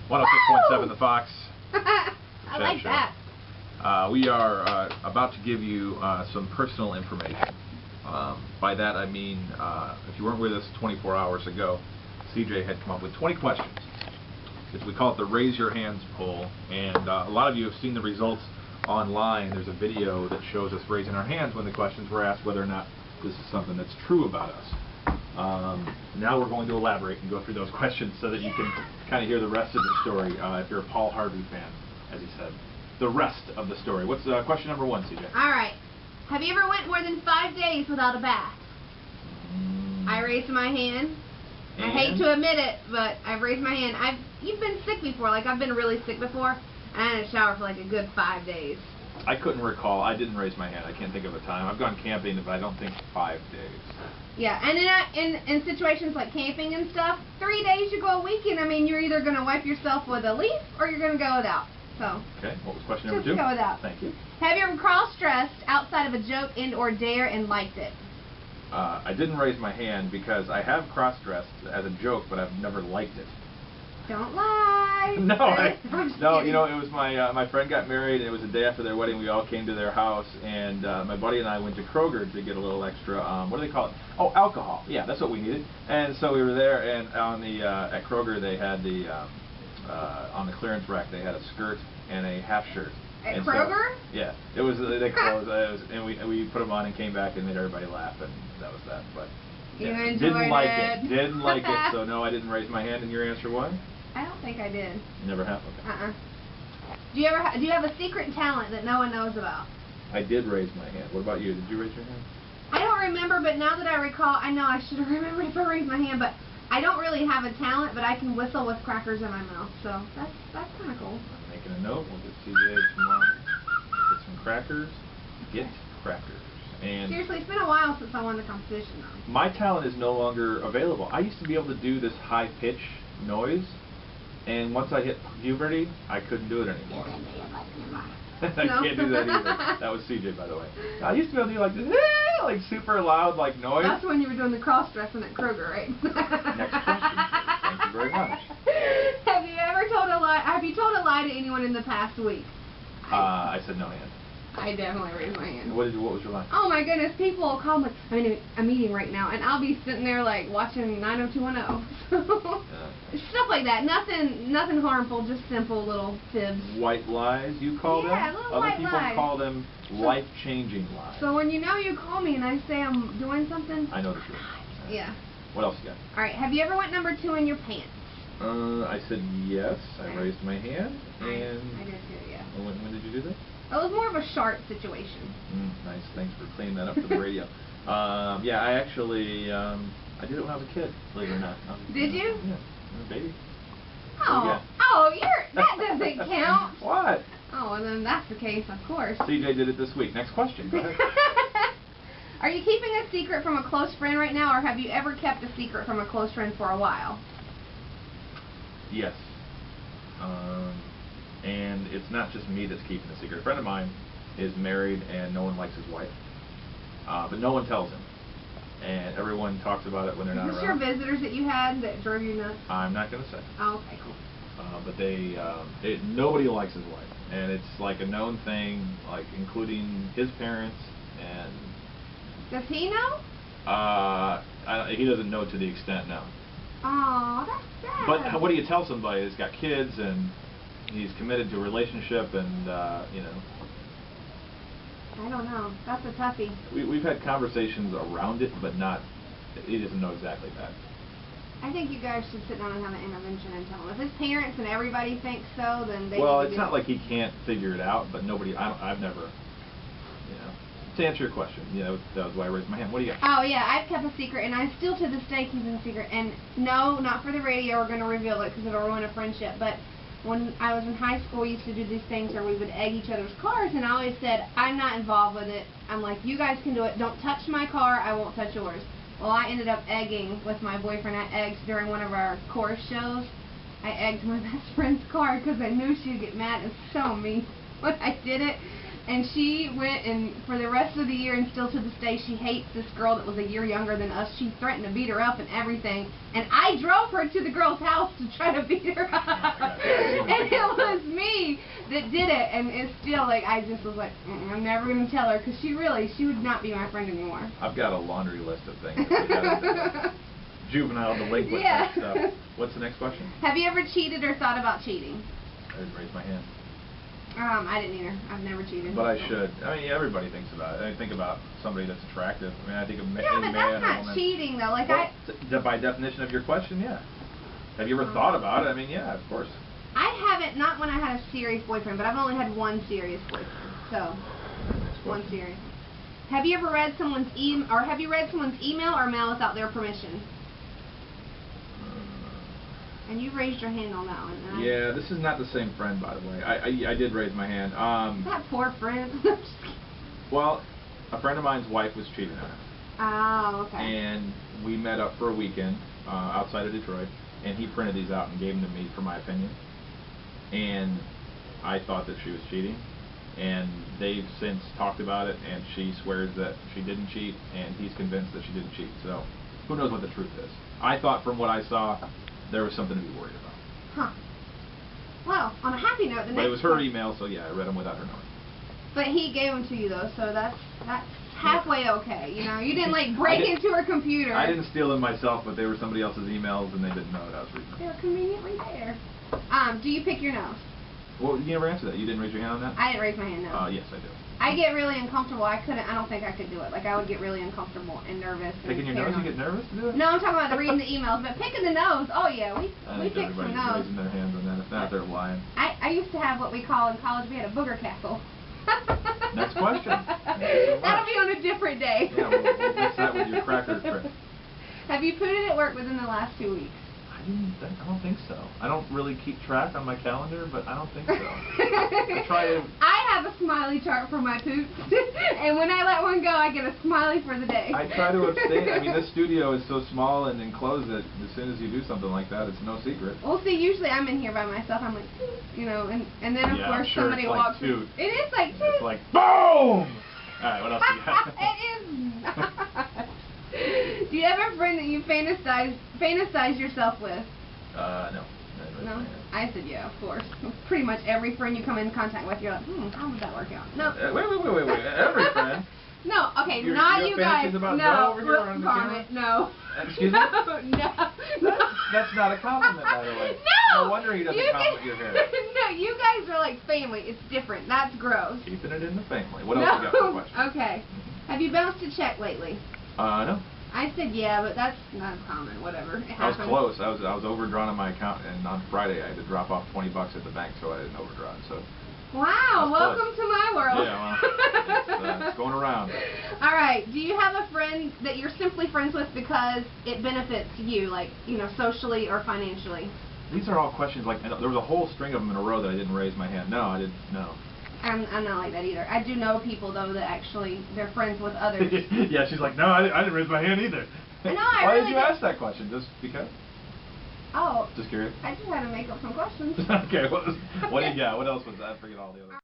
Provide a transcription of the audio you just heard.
106.7 The Fox. I like that. We are about to give you some personal information. By that I mean, if you weren't with us 24 hours ago, CJ had come up with 20 questions. We call it the Raise Your Hands poll, and a lot of you have seen the results online. There's a video that shows us raising our hands when the questions were asked whether or not this is something that's true about us. Now we're going to elaborate and go through those questions so that you can kind of hear the rest of the story, if you're a Paul Harvey fan, as he said. The rest of the story. What's question number 1, CJ? Alright. Have you ever went more than 5 days without a bath? I raised my hand. And? I hate to admit it, but I've raised my hand. You've been sick before. Like, I've been really sick before, and I had a shower for like a good 5 days. I couldn't recall. I didn't raise my hand. I can't think of a time. I've gone camping, but I don't think 5 days. Yeah, and in situations like camping and stuff, 3 days you go a weekend. I mean, you're either going to wipe yourself with a leaf or you're going to go without. So. Okay, what was question number 2? Just go without. Thank you. Have you ever cross-dressed outside of a joke and or dare and liked it? I didn't raise my hand because I have cross-dressed as a joke, but I've never liked it. Don't lie. No, you know, it was my friend got married. It was the day after their wedding. We all came to their house, and my buddy and I went to Kroger to get a little extra. What do they call it? Oh, alcohol. Yeah, that's what we needed. And so we were there, and on the at Kroger they had the on the clearance rack they had a skirt and a half shirt. At Kroger? So, yeah, it was they closed, and we put them on and came back and made everybody laugh, and that was that. But yeah, you enjoyed didn't like it. Didn't like it. So no, I didn't raise my hand. And your answer was? I don't think I did. You never have? Okay. Do you have a secret talent that no one knows about? I did raise my hand. What about you? Did you raise your hand? I don't remember, but now that I recall, I know I should have remembered if I raised my hand, but I don't really have a talent, but I can whistle with crackers in my mouth, so that's kind of cool. I'm making a note. We'll get CJ tomorrow. Get some crackers. Get crackers. And seriously, it's been a while since I won the competition, though. My talent is no longer available. I used to be able to do this high pitch noise, and once I hit puberty, I couldn't do it anymore. I can't do that either. That was CJ, by the way. I used to be able to do like this, like super loud, like noise. That's when you were doing the cross-dressing at Kroger, right? Next question. Thank you very much. Have you ever told a lie? Have you told a lie to anyone in the past week? I said no hand. I definitely raised my hand. What was your lie? Oh my goodness, people will call me. I'm in a meeting right now, and I'll be sitting there like watching 90210. Stuff like that. Nothing harmful, just simple little fibs. White lies, you call them? Yeah, little white lies. Other people call them life-changing lies. So when you know you call me and I say I'm doing something. I know the truth. Yeah. What else you got? All right. Have you ever went number 2 in your pants? I said yes. I raised my hand, and I did too. Yeah. When did you do that? It was more of a sharp situation. Nice. Thanks for cleaning that up for the radio. Yeah, I actually I did it when I was a kid. Believe it or not. Did you? Yeah, I was a baby. Oh, yeah. Oh, that doesn't count. What? Oh, well then that's the case, of course. CJ did it this week. Next question. Go ahead. Are you keeping a secret from a close friend right now, or have you ever kept a secret from a close friend for a while? Yes. And it's not just me that's keeping a secret. A friend of mine is married and no one likes his wife. But no one tells him. And everyone talks about it when they're not around. Is this your visitors that you had that drove you nuts? I'm not going to say. Oh, okay, cool. But nobody likes his wife. And it's like a known thing, like including his parents. And does he know? He doesn't know to the extent, no. Oh, that's sad. But what do you tell somebody that's got kids and he's committed to a relationship and, you know. I don't know. That's a toughie. We've had conversations around it, but he doesn't know exactly that. I think you guys should sit down and have an intervention and tell him. If his parents and everybody thinks so, then they Well, need to it's do not it. like he can't figure it out, but I've never, you know. To answer your question, you know, that was why I raised my hand. What do you got? Oh, yeah, I've kept a secret, and I still to this day keep it a secret. And no, not for the radio, we're going to reveal it because it'll ruin a friendship, but when I was in high school, we used to do these things where we would egg each other's cars, and I always said, I'm not involved with it. I'm like, you guys can do it. Don't touch my car. I won't touch yours. Well, I ended up egging with my boyfriend. I egged during one of our chorus shows. I egged my best friend's car because I knew she would get mad and so mean when I did it. And she went, and for the rest of the year, and still to this day, she hates this girl that was a year younger than us. She threatened to beat her up and everything. And I drove her to the girl's house to try to beat her up. And it was me that did it. And it's still, like, I just was like, I'm never going to tell her, because she would not be my friend anymore. I've got a laundry list of things that we gotta do. Juvenile delinquent type stuff. What's the next question? Have you ever cheated or thought about cheating? I didn't raise my hand. I didn't either. I've never cheated. But I should. I mean, everybody thinks about it. I think about somebody that's attractive. I mean, I think of yeah, any but man that's or not woman. cheating, though. Like, Well, by definition of your question, yeah. Have you ever thought about it? I mean, yeah, of course. I haven't, not when I had a serious boyfriend, but I've only had one serious boyfriend. So, one serious. Have you ever read someone's email or mail without their permission? And you raised your hand on that one. Yeah, this is not the same friend, by the way. I did raise my hand. That poor friend. Well, a friend of mine's wife was cheating on him. Oh, okay. And we met up for a weekend outside of Detroit, and he printed these out and gave them to me for my opinion. And I thought that she was cheating. And they've since talked about it, and she swears that she didn't cheat, and he's convinced that she didn't cheat. So, who knows what the truth is. I thought from what I saw, there was something to be worried about. Huh. Well, on a happy note, But it was her email, so yeah, I read them without her knowing. But he gave them to you, though, so that's halfway okay. You know, you didn't like break into her computer. I didn't steal them myself, but they were somebody else's emails, and they didn't know that I was reading them. They were conveniently there. Do you pick your nose? Well, you never answered that. You didn't raise your hand on that? I didn't raise my hand, no. Yes, I do. I get really uncomfortable. I don't think I could do it. Like, I would get really uncomfortable and nervous. Picking your nose, you get nervous to do it? No, I'm talking about reading the emails, but picking the nose, oh yeah, we pick some everybody's nose. raising their hands on that. If not, they're lying. I used to have what we call in college, we had a booger castle. Next question. Thank you so much. That'll be on a different day. Yeah, we'll mix that with your cracker trick. Have you put it at work within the last 2 weeks? I don't think so. I don't really keep track on my calendar, but I don't think so. I try to... I have a smiley chart for my poops, and when I let one go, I get a smiley for the day. I try to abstain. I mean, this studio is so small and enclosed that as soon as you do something like that, it's no secret. Well, see, usually I'm in here by myself. I'm like, you know, and then of course sure somebody it's like walks toot. in. It is like toot. It's like boom. All right, what else you got? It is not. Do you have a friend that you fantasize yourself with? No. No? I said yeah, of course. Pretty much every friend you come in contact with, you're like, how would that work out? No. Wait. Every friend? No, okay, You're not you guys. about No, over here on the camera? no. Excuse me? No. That's not a compliment, by the way. No! No wonder he doesn't compliment your hair. No, you guys are like family. It's different. That's gross. Keeping it in the family. What else you got for a question? Okay. Have you bounced a check lately? No. I said yeah, but that's not common. Whatever. I was close. I was overdrawn on my account, and on Friday I had to drop off $20 at the bank, so I didn't overdraw it. So. Wow! Welcome to my world. Yeah, well, it's going around. All right. Do you have a friend that you're simply friends with because it benefits you, like socially or financially? These are all questions like there was a whole string of them in a row that I didn't raise my hand. No, I didn't. No. I'm not like that either. I do know people though that actually they're friends with others. Yeah, she's like, no, I didn't raise my hand either. No, Why really did you ask that question? Just because? Oh. Just curious. I just had to make up some questions. Okay, what do you got? What else was that? I forget all the other.